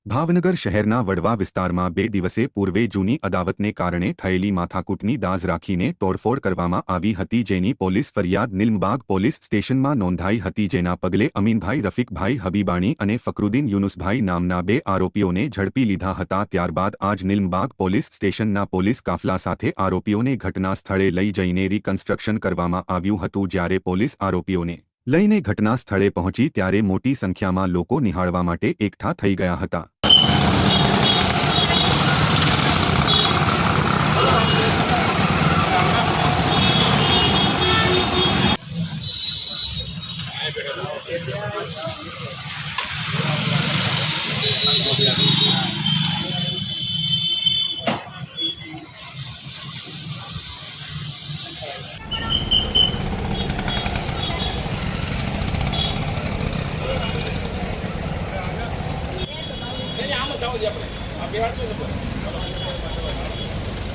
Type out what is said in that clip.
ભાવનગર શહેરના વડવા વિસ્તારમાં 2 દિવસે પૂર્વે જૂની અદાવતને કારણે થયેલી માથાકૂટની દાઝ રાખીને તોડફોડ કરવામાં આવી હતી, જેની પોલીસ ફરિયાદ નિલમબાગ પોલીસ સ્ટેશનમાં નોંધાઈ હતી, જેના પગલે અમીનભાઈ રફીકભાઈ હબીબાણી અને ફકરુદ્દીન યુનુસભાઈ નામના 2 આરોપીઓને ઝડપી લીધા હતા। ત્યારબાદ આજ નિલમબાગ પોલીસ સ્ટેશનના પોલીસ કાફલા સાથે આરોપીઓને ઘટના સ્થળે લઈ જઈને રિકન્સ્ટ્રક્શન કરવામાં આવ્યું હતું, જ્યારે પોલીસ આરોપીઓને લઈને ઘટના સ્થળે પહોંચી ત્યારે મોટી સંખ્યામાં લોકો નિહાળવા માટે એકઠા થઈ ગયા હતા। આમ જ જવું છે આપણે આ બિહાર